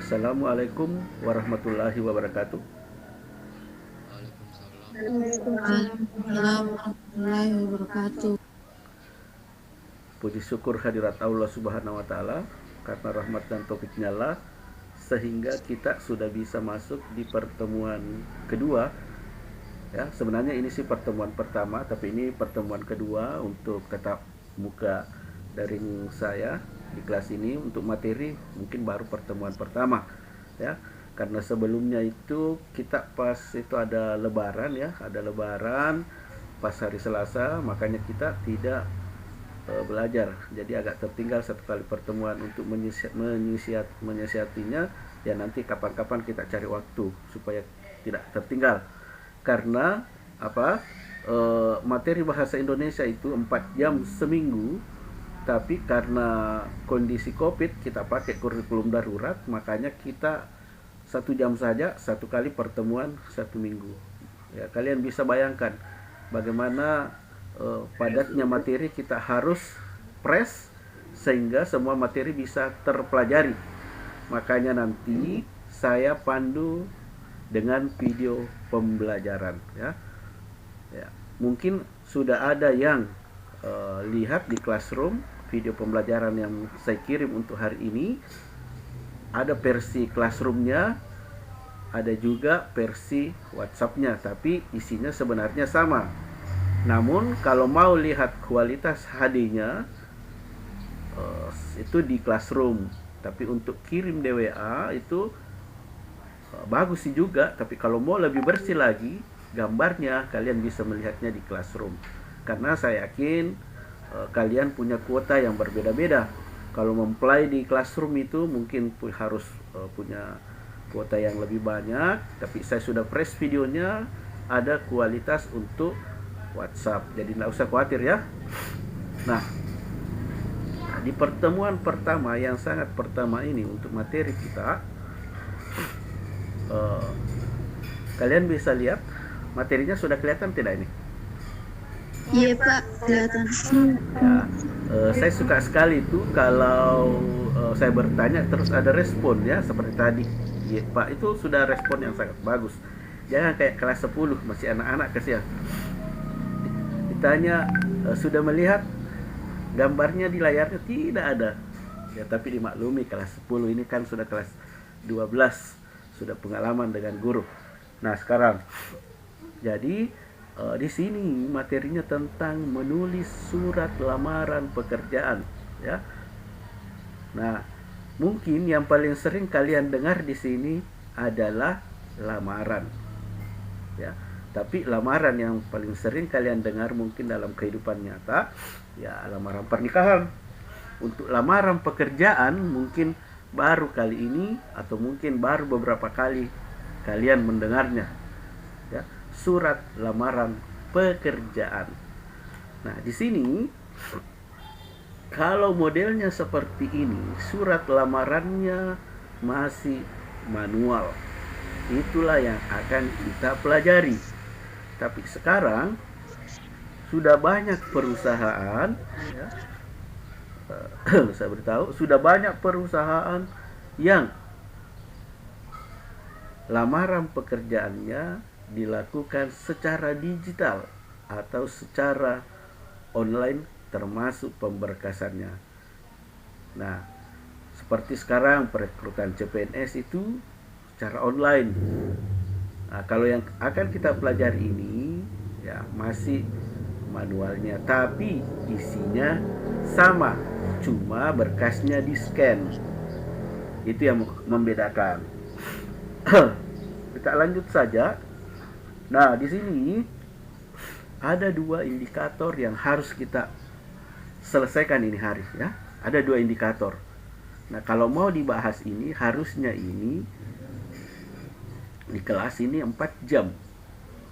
Assalamualaikum warahmatullahi wabarakatuh. Waalaikumsalam warahmatullahi wabarakatuh. Puji syukur hadirat Allah Subhanahu wa taala, karena rahmat dan taufiknya lah sehingga kita sudah bisa masuk di pertemuan kedua. Ya, sebenarnya ini sih pertemuan pertama, tapi ini pertemuan kedua untuk tetap muka daring saya di kelas ini. Untuk materi mungkin baru pertemuan pertama, ya. Karena sebelumnya itu kita pas itu ada lebaran, ya, ada lebaran pas hari Selasa, makanya kita tidak belajar. Jadi agak tertinggal satu kali pertemuan untuk menyiasatinya. Ya, nanti kapan-kapan kita cari waktu supaya tidak tertinggal. Karena apa? Materi bahasa Indonesia itu 4 jam seminggu, tapi karena kondisi Covid kita pakai kurikulum darurat, makanya kita 1 jam saja satu kali pertemuan 1 minggu. Ya, kalian bisa bayangkan bagaimana padatnya materi, kita harus press sehingga semua materi bisa terpelajari. Makanya nanti saya pandu dengan video pembelajaran, ya. Ya, mungkin sudah ada yang lihat di Classroom video pembelajaran yang saya kirim untuk hari ini. Ada versi Classroom-nya, ada juga versi WhatsApp-nya, tapi isinya sebenarnya sama. Namun kalau mau lihat kualitas HD-nya itu di Classroom, tapi untuk kirim DWA itu bagus sih juga, tapi kalau mau lebih bersih lagi gambarnya, kalian bisa melihatnya di Classroom. Karena saya yakin kalian punya kuota yang berbeda-beda. Kalau memplay di Classroom itu mungkin harus punya kuota yang lebih banyak, tapi saya sudah press videonya, ada kualitas untuk WhatsApp, jadi nggak usah khawatir, ya. Nah, di pertemuan pertama yang sangat pertama ini untuk materi kita, kalian bisa lihat materinya sudah kelihatan tidak ini? Iya Pak, kelihatan. Ya, saya suka sekali itu kalau saya bertanya terus ada respon, ya, seperti tadi. Ya, Pak, itu sudah respon yang sangat bagus. Jangan kayak kelas 10 masih anak-anak, kasihan. Ditanya sudah melihat gambarnya di layarnya, tidak ada. Ya, tapi dimaklumi kelas 10 ini kan sudah kelas 12, sudah pengalaman dengan guru. Nah, sekarang jadi di sini materinya tentang menulis surat lamaran pekerjaan, ya. Nah, mungkin yang paling sering kalian dengar di sini adalah lamaran, ya. Tapi lamaran yang paling sering kalian dengar mungkin dalam kehidupan nyata, ya, lamaran pernikahan. Untuk lamaran pekerjaan mungkin baru kali ini atau mungkin baru beberapa kali kalian mendengarnya, ya, surat lamaran pekerjaan. Nah, di sini kalau modelnya seperti ini, surat lamarannya masih manual. Itulah yang akan kita pelajari. Tapi sekarang sudah banyak perusahaan, ya, saya beritahu, sudah banyak perusahaan yang lamaran pekerjaannya dilakukan secara digital atau secara online, termasuk pemberkasannya. Nah, seperti sekarang perekrutan CPNS itu secara online. Nah, kalau yang akan kita pelajari ini, ya, masih manualnya, tapi isinya sama, cuma berkasnya di scan. Itu yang membedakan. Kita lanjut saja. Nah, di sini ada 2 indikator yang harus kita selesaikan ini hari, ya. Ada 2 indikator. Nah, kalau mau dibahas ini harusnya ini di kelas ini 4 jam.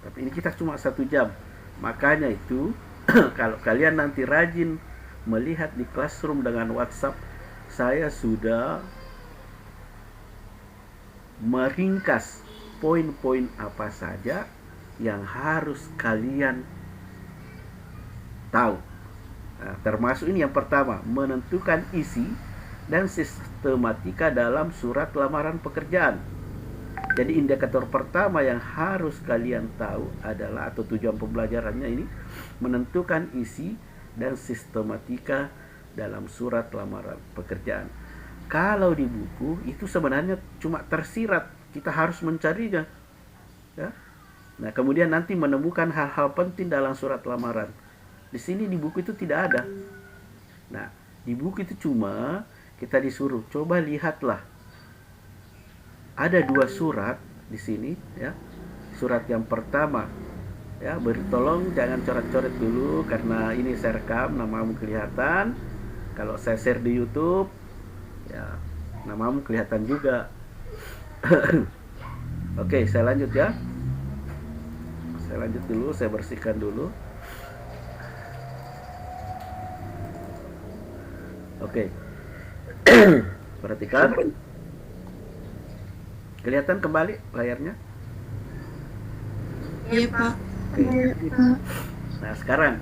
Tapi ini kita cuma 1 jam. Makanya itu kalau kalian nanti rajin melihat di Classroom dengan WhatsApp, saya sudah meringkas poin-poin apa saja yang harus kalian tahu. Nah, termasuk ini yang pertama, menentukan isi dan sistematika dalam surat lamaran pekerjaan. Jadi indikator pertama yang harus kalian tahu adalah, atau tujuan pembelajarannya ini, menentukan isi dan sistematika dalam surat lamaran pekerjaan. Kalau di buku itu sebenarnya cuma tersirat, kita harus mencarinya, ya. Nah, kemudian nanti menemukan hal-hal penting dalam surat lamaran. Di sini di buku itu tidak ada. Nah, di buku itu cuma kita disuruh coba lihatlah. Ada 2 surat di sini, ya. Surat yang pertama, ya, tolong jangan coret-coret dulu karena ini saya rekam, namamu kelihatan. Kalau saya share di YouTube, ya, namamu kelihatan juga. Oke, saya lanjut ya. Saya lanjut dulu, saya bersihkan dulu. Oke. Perhatikan. Kelihatan kembali layarnya? Iya, Pak. Oke. Nah, sekarang,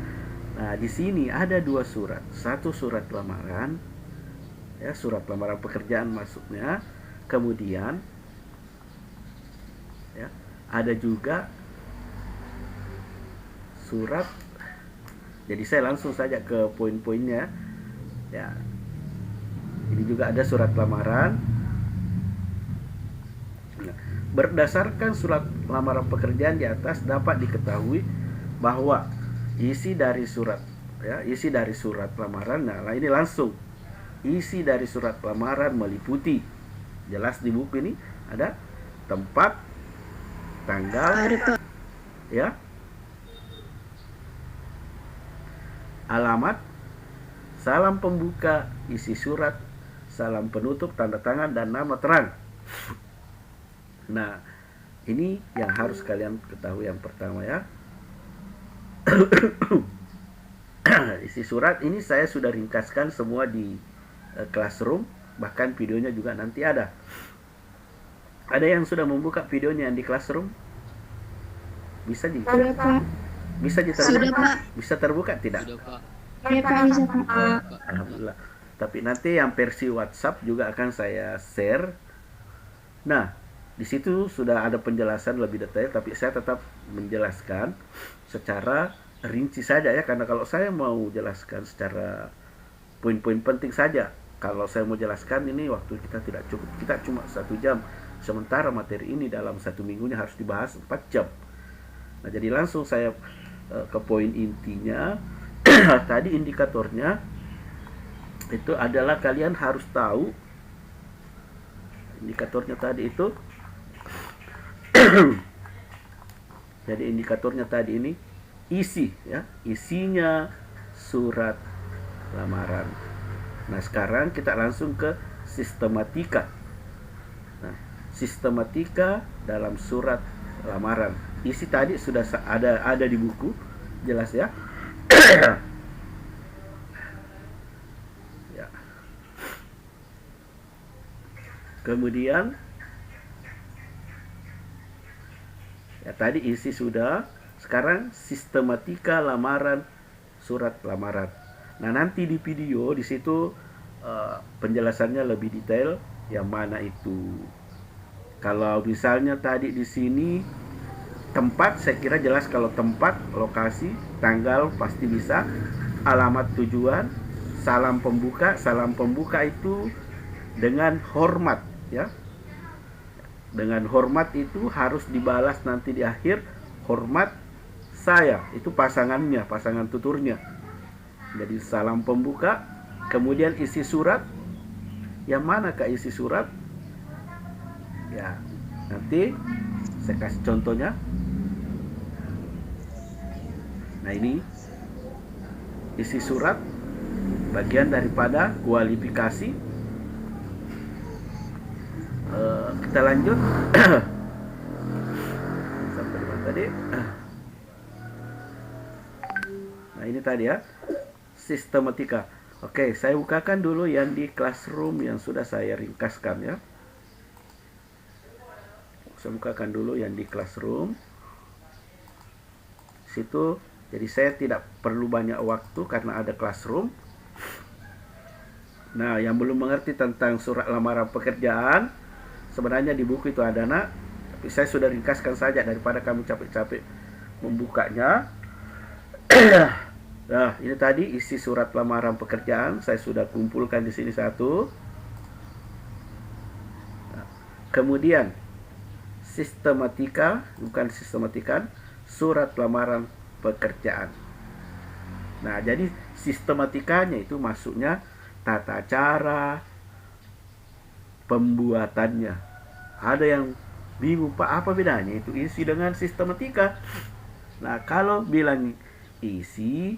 di sini ada 2 surat. Satu surat lamaran, ya, surat lamaran pekerjaan maksudnya. Kemudian, ya, ada juga surat. Jadi saya langsung saja ke poin-poinnya. Ya, ini juga ada surat lamaran. Berdasarkan surat lamaran pekerjaan di atas dapat diketahui bahwa isi dari surat, ya, isi dari surat lamaran. Nah, ini langsung isi dari surat lamaran meliputi, jelas di buku ini ada tempat, tanggal, ya, alamat, salam pembuka, isi surat, salam penutup, tanda tangan, dan nama terang. Nah, ini yang harus kalian ketahui yang pertama, ya. Isi surat ini saya sudah ringkaskan semua di Classroom, bahkan videonya juga nanti ada. Ada yang sudah membuka videonya yang di Classroom? Bisa di? Sudah, Pak. Bisa terbuka? Sudah, Pak. Bisa terbuka tidak? Sudah, Pak. Iya, Pak, bisa, Pak. Alhamdulillah. Tapi nanti yang versi WhatsApp juga akan saya share. Nah, di situ sudah ada penjelasan lebih detail, tapi saya tetap menjelaskan secara rinci saja, ya, karena kalau saya mau jelaskan secara poin-poin penting saja, kalau saya mau jelaskan ini waktu kita tidak cukup, kita cuma 1 jam, sementara materi ini dalam 1 minggunya harus dibahas 4 jam. Nah, jadi langsung saya ke poin intinya. Tadi indikatornya itu adalah kalian harus tahu indikatornya tadi itu. Jadi indikatornya tadi ini isi, ya, isinya surat lamaran. Nah, sekarang kita langsung ke sistematika. Nah, sistematika dalam surat lamaran. Isi tadi sudah ada di buku, jelas, ya. Ya. Kemudian, ya, tadi isi sudah. Sekarang sistematika lamaran, surat lamaran. Nah, nanti di video di situ penjelasannya lebih detail yang mana itu. Kalau misalnya tadi di sini tempat, saya kira jelas. Kalau tempat, lokasi, tanggal pasti bisa. Alamat tujuan, salam pembuka. Salam pembuka itu dengan hormat, ya. Dengan hormat itu harus dibalas nanti di akhir. Hormat saya, itu pasangannya, pasangan tuturnya. Jadi salam pembuka, kemudian isi surat. Yang mana kah isi surat? Ya, nanti saya kasih contohnya. Nah, ini isi surat, bagian daripada kualifikasi. Kita lanjut. Sampai di mana tadi? Nah, ini tadi, ya, sistematika. Oke, saya bukakan dulu yang di Classroom yang sudah saya ringkaskan, ya. Saya bukakan dulu yang di Classroom. Situ, jadi saya tidak perlu banyak waktu karena ada Classroom. Nah, yang belum mengerti tentang surat lamaran pekerjaan, sebenarnya di buku itu ada nak, tapi saya sudah ringkaskan saja daripada kamu capek-capek membukanya. Nah, ini tadi isi surat lamaran pekerjaan, saya sudah kumpulkan di sini satu. Nah, kemudian sistematika, bukan sistematikan, surat lamaran pekerjaan. Nah, jadi sistematikanya itu maksudnya tata cara pembuatannya. Ada yang bingung, Pak, apa bedanya itu isi dengan sistematika? Nah, kalau bilang isi,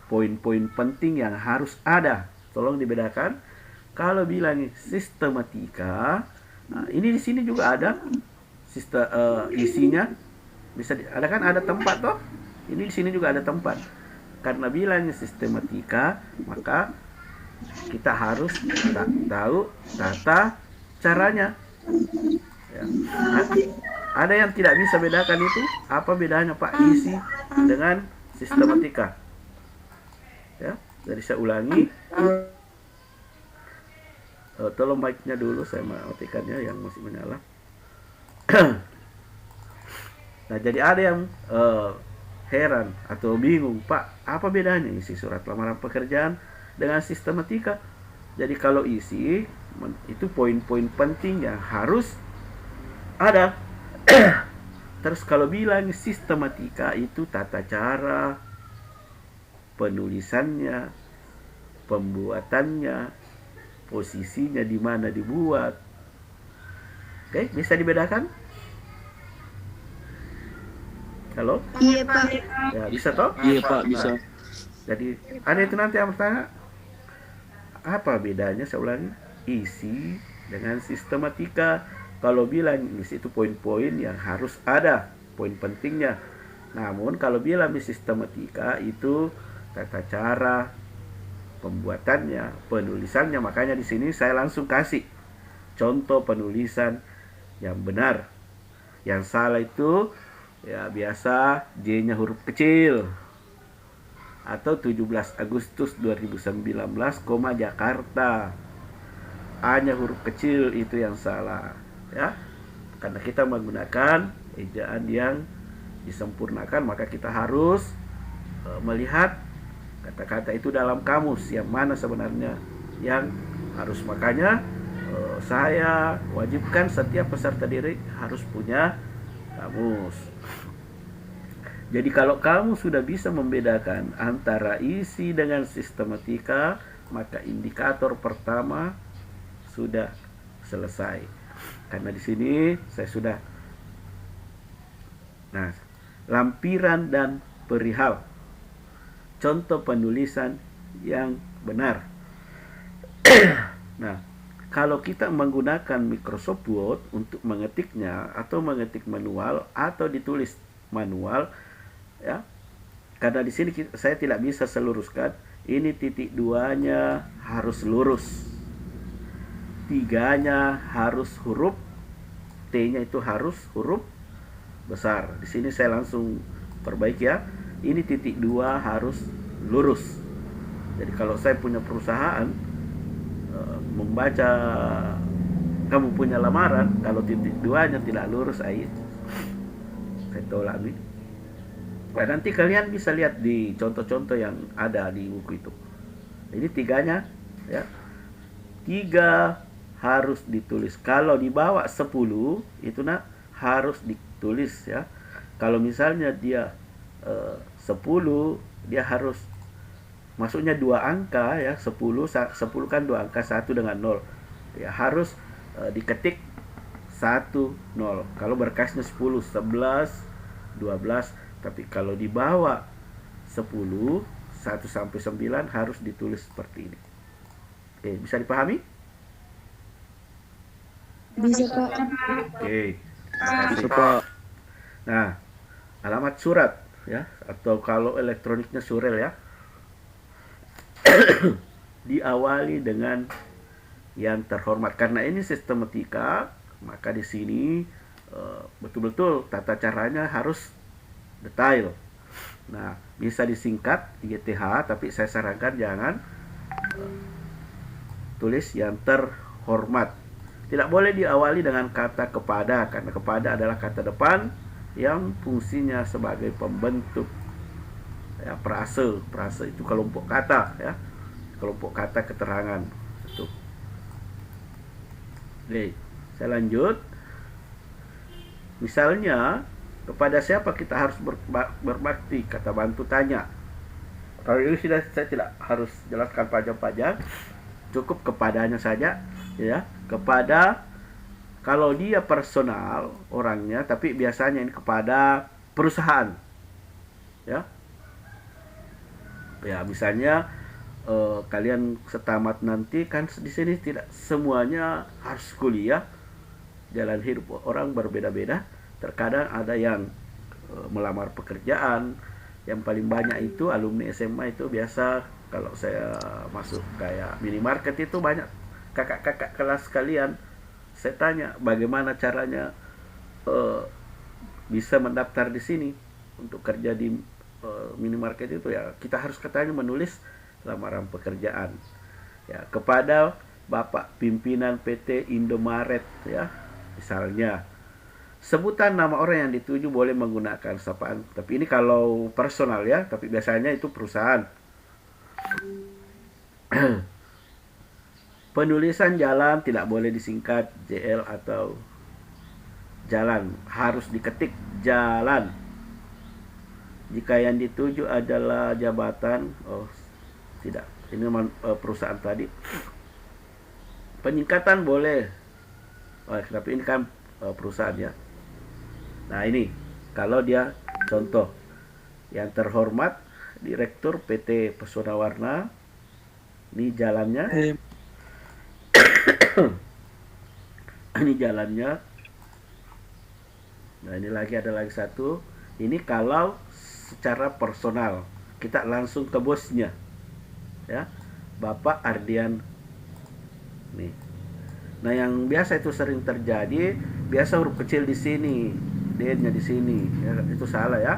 poin-poin penting yang harus ada, tolong dibedakan. Kalau bilang sistematika, nah, ini di sini juga ada isinya. Bisa ada kan, ada tempat toh. Ini di sini juga ada tempat. Karena bilangnya sistematika, maka kita harus tahu tata caranya. Ya. Ada yang tidak bisa bedakan itu. Apa bedanya Pak isi dengan sistematika? Ya, jadi saya ulangi. Tolong mic-nya dulu, saya matikannya yang masih menyala. Nah, jadi ada yang heran atau bingung, Pak, apa bedanya isi surat lamaran pekerjaan dengan sistematika? Jadi kalau isi itu poin-poin penting yang harus ada. Terus kalau bilang sistematika itu tata cara penulisannya, pembuatannya, posisinya di mana dibuat. Oke, bisa dibedakan? Halo? Iya Pak. Ya, bisa toh? Iya Pak, bisa. Nah, jadi ada itu nanti yang bertanya, apa bedanya? Saya ulangi, isi dengan sistematika. Kalau bilang isi itu poin-poin yang harus ada, poin pentingnya. Namun kalau bilang sistematika itu tata cara pembuatannya, penulisannya. Makanya di sini saya langsung kasih contoh penulisan yang benar. Yang salah itu ya biasa J-nya huruf kecil. Atau 17 Agustus 2019, Jakarta. A-nya huruf kecil, itu yang salah. Ya. Karena kita menggunakan ejaan yang disempurnakan, maka kita harus melihat kata-kata itu dalam kamus yang mana sebenarnya yang harus. Makanya saya wajibkan setiap peserta didik harus punya kamus. Jadi kalau kamu sudah bisa membedakan antara isi dengan sistematika, maka indikator pertama sudah selesai. Karena di sini saya sudah, nah, lampiran dan perihal, contoh penulisan yang benar. Nah, kalau kita menggunakan Microsoft Word untuk mengetiknya atau mengetik manual atau ditulis manual, ya, karena di sini saya tidak bisa seluruskan. Ini titik 2-nya harus lurus, 3-nya harus huruf, T-nya itu harus huruf besar. Di sini saya langsung perbaiki ya. Ini titik 2 harus lurus. Jadi kalau saya punya perusahaan, membaca kamu punya lamaran, kalau titik 2-nya tidak lurus, saya tolak nih. Nah, nanti kalian bisa lihat di contoh-contoh yang ada di buku itu. Ini 3-nya ya. 3 harus ditulis. Kalau di bawah 10 itu harus ditulis ya. Kalau misalnya dia 10, dia harus, maksudnya 2 angka ya, 10 kan 2 angka, 1 dengan 0. Ya harus diketik 1, 0. Kalau berkasnya 10, 11, 12, tapi kalau di bawah 10, 1 sampai 9 harus ditulis seperti ini. Oke, bisa dipahami? Bisa Pak. Oke. Bisa Pak. Nah, alamat surat ya, atau kalau elektroniknya surel ya. Diawali dengan yang terhormat. Karena ini sistematika, maka di sini betul-betul tata caranya harus detail. Nah, bisa disingkat ITH, tapi saya sarankan jangan tulis yang terhormat. Tidak boleh diawali dengan kata kepada, karena kepada adalah kata depan yang fungsinya sebagai pembentuk ya, prase itu kelompok kata ya, kelompok kata keterangan itu. Oke, saya lanjut. Misalnya, kepada siapa kita harus berbakti? Kata bantu tanya. Kalau ini saya tidak harus jelaskan panjang-panjang, cukup kepadanya saja ya. Kepada, kalau dia personal orangnya, tapi biasanya ini kepada perusahaan ya. Ya, misalnya kalian setamat nanti kan di sini tidak semuanya harus kuliah. Jalan hidup orang berbeda-beda. Terkadang ada yang melamar pekerjaan. Yang paling banyak itu alumni SMA itu biasa kalau saya masuk kayak minimarket itu banyak kakak-kakak kelas kalian. Saya tanya bagaimana caranya bisa mendaftar di sini untuk kerja di minimarket itu ya. Kita harus katanya menulis lamaran pekerjaan ya kepada Bapak pimpinan PT Indomaret ya. Misalnya sebutan nama orang yang dituju boleh menggunakan sapaan, tapi ini kalau personal ya, tapi biasanya itu perusahaan. Penulisan jalan tidak boleh disingkat JL atau jalan, harus diketik jalan. Jika yang dituju adalah jabatan, tidak, ini perusahaan tadi. Penyingkatan boleh, tapi ini kan perusahaan ya. Nah ini kalau dia contoh yang terhormat Direktur PT Pesona Warna, ini jalannya, ini jalannya. Nah ini lagi ada lagi satu. Ini kalau secara personal kita langsung ke bosnya, ya Bapak Ardian. Nih. Nah yang biasa itu sering terjadi, biasa huruf kecil di sini, D-nya di sini, ya, itu salah ya.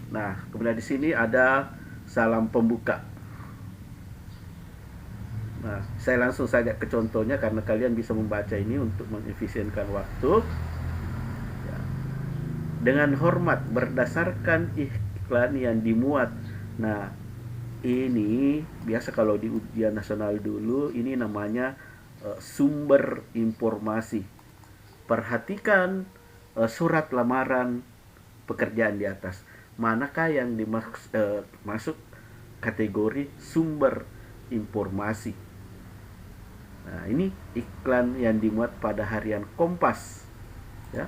Nah kemudian di sini ada salam pembuka. Nah saya langsung saja ke contohnya karena kalian bisa membaca ini untuk mengefisienkan waktu. Ya. Dengan hormat berdasarkan iklan yang dimuat. Nah ini biasa kalau di ujian nasional dulu ini namanya sumber informasi. Perhatikan surat lamaran pekerjaan di atas. Manakah yang masuk kategori sumber informasi? Nah, ini iklan yang dimuat pada harian Kompas. Ya.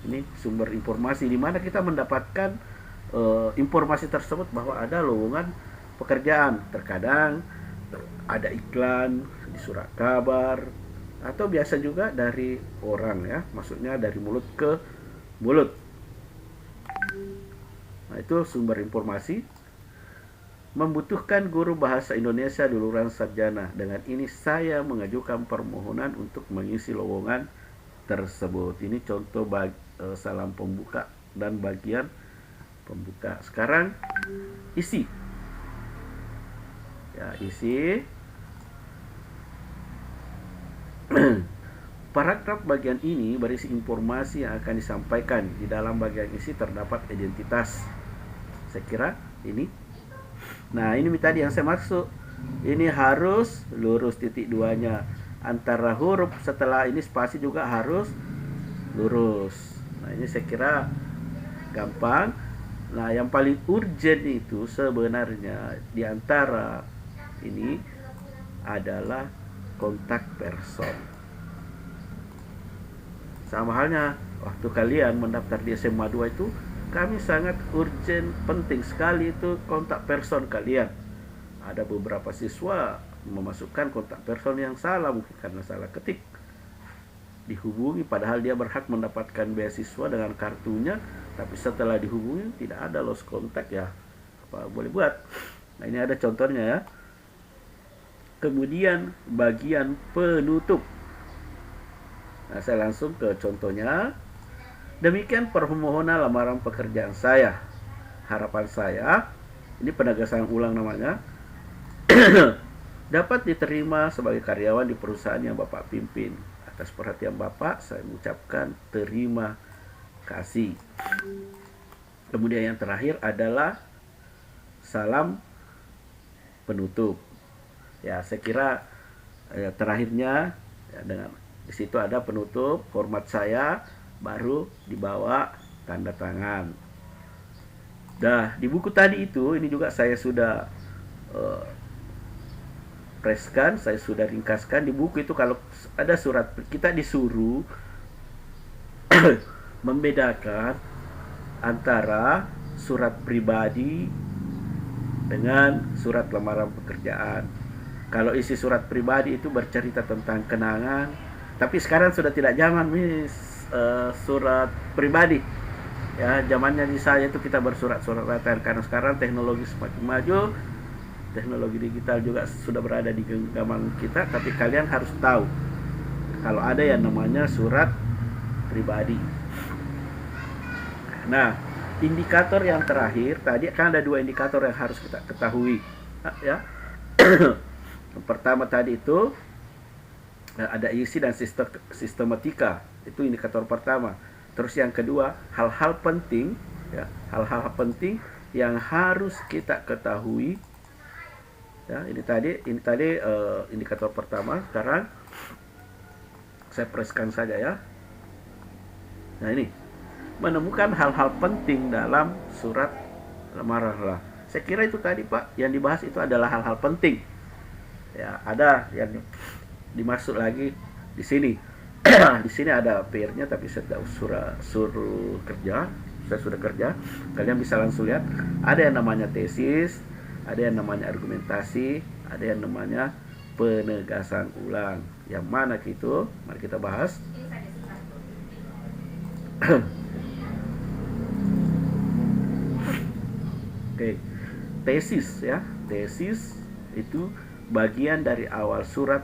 Ini sumber informasi di mana kita mendapatkan informasi tersebut bahwa ada lowongan pekerjaan. Terkadang ada iklan di surat kabar atau biasa juga dari orang ya, maksudnya dari mulut ke mulut. Nah, itu sumber informasi. Membutuhkan guru bahasa Indonesia lulusan sarjana. Dengan ini saya mengajukan permohonan untuk mengisi lowongan tersebut. Ini contoh salam pembuka dan bagian pembuka. Sekarang isi. Ya, isi. Paragraf bagian ini berisi informasi yang akan disampaikan. Di dalam bagian isi terdapat identitas. Saya kira ini. Nah, ini tadi yang saya maksud. Ini harus lurus titik duanya. Antara huruf setelah ini spasi juga harus lurus. Nah, ini saya kira gampang. Nah, yang paling urgent itu sebenarnya di antara ini adalah kontak person. Sama halnya waktu kalian mendaftar di SMA 2 itu, kami sangat urgent, penting sekali itu kontak person kalian. Ada beberapa siswa memasukkan kontak person yang salah, mungkin karena salah ketik. Dihubungi padahal dia berhak mendapatkan beasiswa dengan kartunya, tapi setelah dihubungi tidak ada lost contact ya. Apa boleh buat? Nah, ini ada contohnya ya. Kemudian bagian penutup. Nah, saya langsung ke contohnya. Demikian permohonan lamaran pekerjaan saya. Harapan saya, ini penegasan ulang namanya. dapat diterima sebagai karyawan di perusahaan yang Bapak pimpin. Atas perhatian Bapak, saya mengucapkan terima kasih. Kemudian yang terakhir adalah salam penutup. Ya, saya kira terakhirnya ya, dengan di situ ada penutup, hormat saya, baru dibawa tanda tangan. Nah, di buku tadi itu, ini juga saya sudah preskan, saya sudah ringkaskan. Di buku itu kalau ada surat, kita disuruh membedakan antara surat pribadi dengan surat lamaran pekerjaan. Kalau isi surat pribadi itu bercerita tentang kenangan, tapi sekarang sudah tidak zaman surat pribadi. Ya, zamannya di saya itu kita bersurat-suratan, karena sekarang teknologi semakin maju, teknologi digital juga sudah berada di genggaman kita. Tapi kalian harus tahu kalau ada yang namanya surat pribadi. Nah, indikator yang terakhir tadi kan ada 2 indikator yang harus kita ketahui, ya. Yang pertama tadi itu ada isi dan sistematika, itu indikator pertama. Terus yang kedua, hal-hal penting, ya, hal-hal penting yang harus kita ketahui. Ya, ini tadi indikator pertama. Sekarang saya preskan saja ya. Nah, ini menemukan hal-hal penting dalam surat lamaran. Saya kira itu tadi Pak, yang dibahas itu adalah hal-hal penting. Ya, ada yang dimaksud lagi di sini. Di sini ada PR-nya, tapi saya suruh kerja. Saya sudah kerja. Kalian bisa langsung lihat. Ada yang namanya tesis, ada yang namanya argumentasi, ada yang namanya penegasan ulang. Yang mana itu? Mari kita bahas. Oke. Tesis ya. Tesis itu bagian dari awal surat,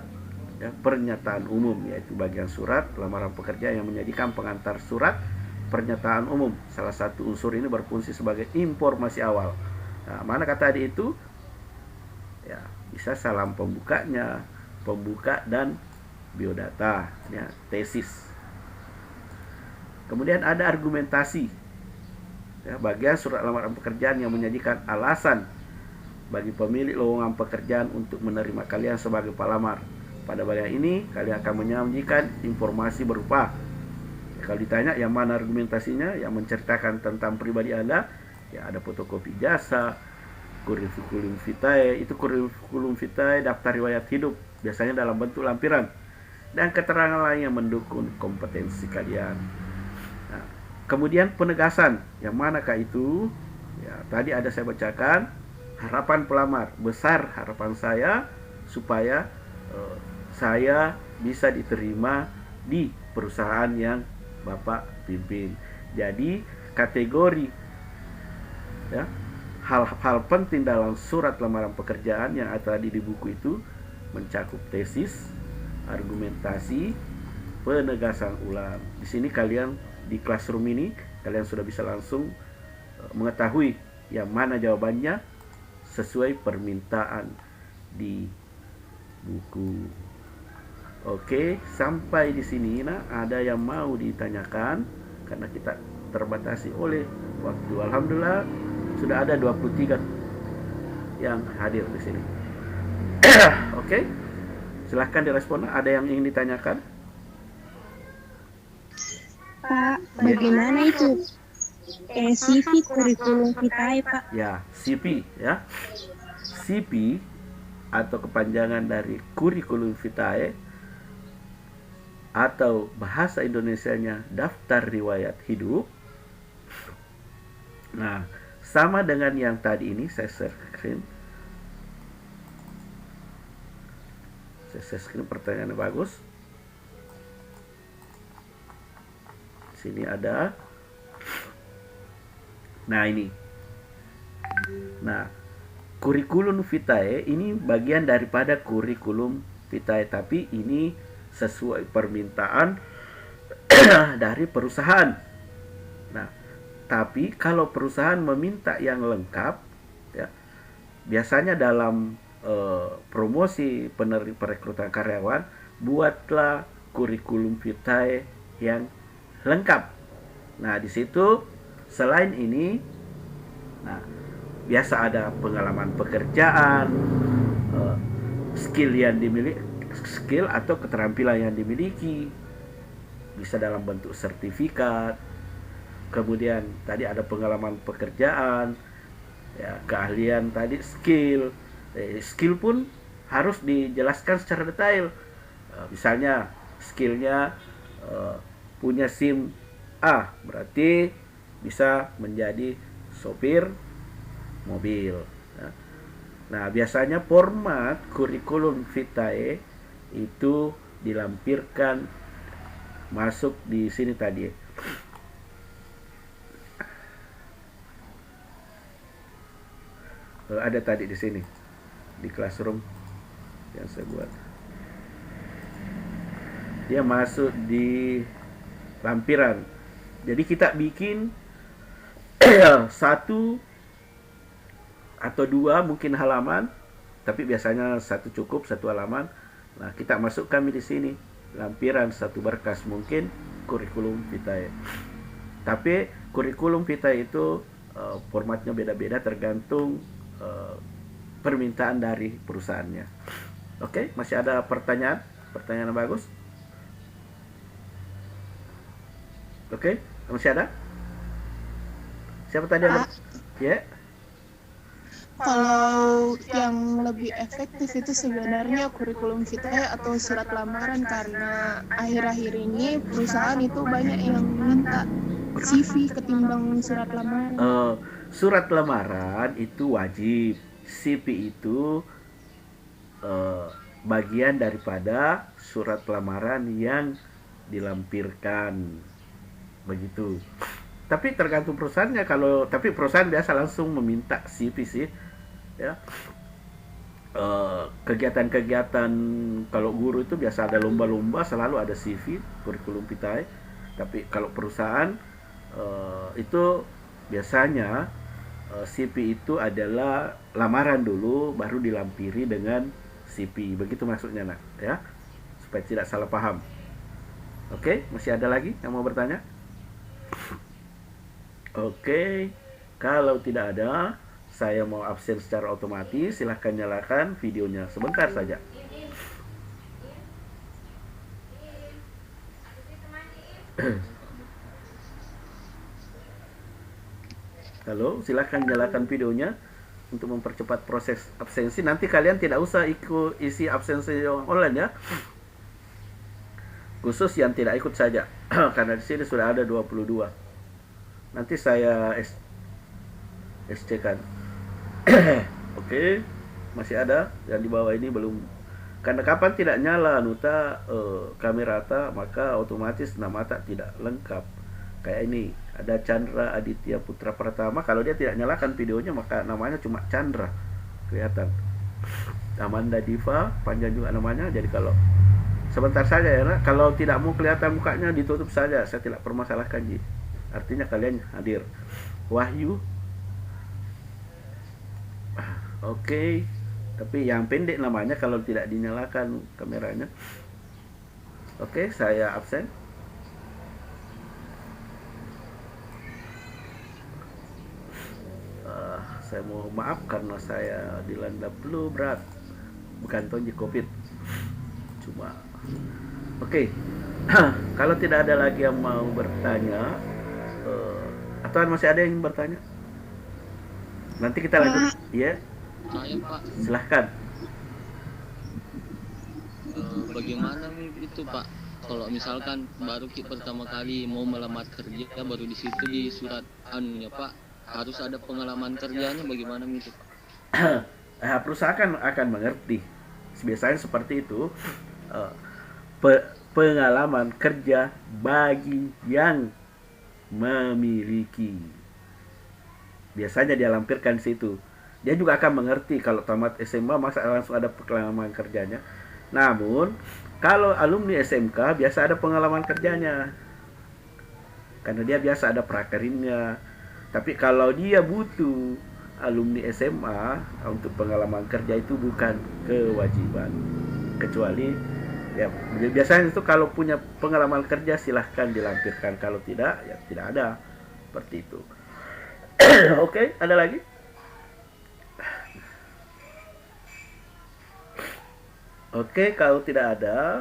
ya, pernyataan umum, yaitu bagian surat lamaran pekerja yang menjadikan pengantar surat pernyataan umum. Salah satu unsur ini berfungsi sebagai informasi awal. Nah, mana kata tadi itu? Ya, bisa salam pembukanya, pembuka dan biodata, ya, tesis. Kemudian ada argumentasi, ya, bagian surat lamaran pekerjaan yang menyajikan alasan bagi pemilik lowongan pekerjaan untuk menerima kalian sebagai pelamar. Pada bagian ini kalian akan menyajikan informasi berupa, ya, kalau ditanya yang mana argumentasinya, yang menceritakan tentang pribadi Anda, ya, ada fotokopi jasa, kurikulum vitae, itu kurikulum vitae, daftar riwayat hidup, biasanya dalam bentuk lampiran, dan keterangan lain yang mendukung kompetensi kalian. Nah, kemudian penegasan, yang manakah itu? Ya, tadi ada saya bacakan. Harapan pelamar, besar harapan saya supaya saya bisa diterima di perusahaan yang Bapak pimpin. Jadi kategori, ya, hal-hal penting dalam surat lamaran pekerjaan yang ada di buku itu mencakup tesis, argumentasi, penegasan ulang. Di sini kalian di classroom ini kalian sudah bisa langsung mengetahui yang mana jawabannya sesuai permintaan di buku. Oke, sampai di sini. Nah, ada yang mau ditanyakan karena kita terbatasi oleh waktu. Alhamdulillah sudah ada 23 yang hadir di sini. Oke. Silahkan direspon. Ada yang ingin ditanyakan? Pak, bagaimana itu? CV kurikulum vitae, Pak. Ya, CV ya. CV atau kepanjangan dari kurikulum vitae atau bahasa Indonesianya daftar riwayat hidup. Nah, sama dengan yang tadi ini, saya share screen. Saya share screen, pertanyaannya bagus. Sini ada. Nah, ini. Nah, kurikulum vitae ini bagian daripada kurikulum vitae, tapi ini sesuai permintaan dari perusahaan. Nah, tapi kalau perusahaan meminta yang lengkap, ya, biasanya dalam promosi perekrutan karyawan, buatlah kurikulum vitae yang lengkap. Nah, di situ selain ini, nah, biasa ada pengalaman pekerjaan, skill atau keterampilan yang dimiliki, bisa dalam bentuk sertifikat. Kemudian tadi ada pengalaman pekerjaan, ya, keahlian tadi, skill pun harus dijelaskan secara detail. Misalnya skillnya punya SIM A, berarti bisa menjadi sopir mobil. Nah, biasanya format kurikulum vitae itu dilampirkan masuk di sini tadi. Ada tadi di sini di classroom yang saya buat. Dia masuk di lampiran. Jadi kita bikin satu atau dua mungkin halaman, tapi biasanya satu cukup, satu halaman. Nah, kita masukkan di sini lampiran satu berkas mungkin kurikulum vitae. Tapi kurikulum vitae itu formatnya beda-beda tergantung permintaan dari perusahaannya. Oke, masih ada pertanyaan? Pertanyaan yang bagus? Oke, masih ada? Siapa tadi yang ya? Kalau yang lebih efektif itu sebenarnya kurikulum vitae atau surat lamaran, karena akhir-akhir ini perusahaan itu banyak yang minta CV ketimbang surat lamaran. Surat lamaran itu wajib. CV itu bagian daripada surat lamaran yang dilampirkan. Begitu. Tapi tergantung perusahaannya. Tapi perusahaan biasa langsung meminta CV sih, ya. Kegiatan-kegiatan kalau guru itu biasa ada lomba-lomba, selalu ada CV kurikulum vitae. Tapi kalau perusahaan itu biasanya CV itu adalah lamaran dulu, baru dilampiri dengan CV. Begitu maksudnya, nak, ya, supaya tidak salah paham. Oke, masih ada lagi yang mau bertanya? Oke, kalau tidak ada, saya mau absen secara otomatis. Silahkan nyalakan videonya sebentar saja. Halo, silahkan nyalakan videonya untuk mempercepat proses absensi. Nanti kalian tidak usah ikut isi absensi online, ya. Khusus yang tidak ikut saja. Karena di sini sudah ada 22. Nanti saya SC kan. Oke, masih ada yang di bawah ini belum. Karena kapan tidak nyala nuta kamera ta, maka otomatis nama tak tidak lengkap. Kayak ini ada Chandra Aditya Putra Pratama. Kalau dia tidak nyalakan videonya, maka namanya cuma Chandra kelihatan. Amanda Diva panjang juga namanya. Jadi kalau sebentar saja, ya, nah, kalau tidak mau kelihatan mukanya ditutup saja, saya tidak permasalahkan, Ji. Artinya kalian hadir. Wahyu, oke. Tapi yang pendek namanya kalau tidak dinyalakan kameranya. Oke, saya absen. Saya mohon maaf karena saya dilanda flu berat, bukan tonji COVID. Cuma oke. Kalau tidak ada lagi yang mau bertanya, atau masih ada yang bertanya? Nanti kita lanjut, ya. Saya, Pak. Silahkan. Bagaimana itu, Pak? Kalau misalkan baru pertama kali mau melamar kerja, baru di situ di surat anunya, Pak, harus ada pengalaman kerjanya, bagaimana itu, Pak? Perusahaan akan mengerti. Biasanya seperti itu. Pengalaman kerja bagi yang memiliki, biasanya dia lampirkan situ. Dia juga akan mengerti kalau tamat SMA masa langsung ada pengalaman kerjanya. Namun kalau alumni SMK biasa ada pengalaman kerjanya, karena dia biasa ada prakerinnya. Tapi kalau dia butuh alumni SMA untuk pengalaman kerja itu bukan kewajiban, kecuali ya biasanya itu kalau punya pengalaman kerja silahkan dilampirkan, kalau tidak ya tidak ada, seperti itu. Oke, ada lagi? Oke, kalau tidak ada,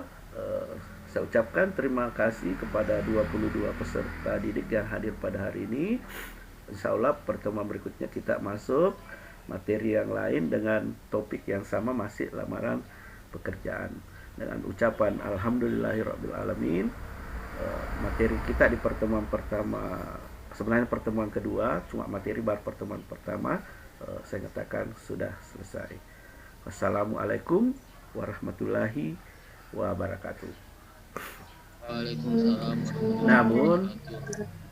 saya ucapkan terima kasih kepada 22 peserta didik yang hadir pada hari ini. Insya Allah pertemuan berikutnya kita masuk materi yang lain dengan topik yang sama, masih lamaran pekerjaan. Dengan ucapan alhamdulillahirrabbilalamin, materi kita di pertemuan pertama, sebenarnya pertemuan kedua, cuma materi baru pertemuan pertama, saya katakan sudah selesai. Wassalamualaikum warahmatullahi wabarakatuh. Waalaikumsalam. Namun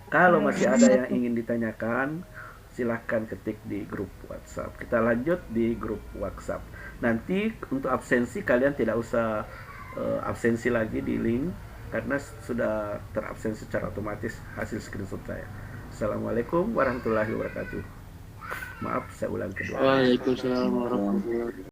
kalau masih ada yang ingin ditanyakan, silahkan ketik di grup WhatsApp. Kita lanjut di grup WhatsApp. Nanti untuk absensi kalian tidak usah absensi lagi di link, karena sudah terabsen secara otomatis hasil screenshot saya. Assalamualaikum warahmatullahi wabarakatuh. Maaf, saya ulang kedua. Waalaikumsalam warahmatullahi wabarakatuh.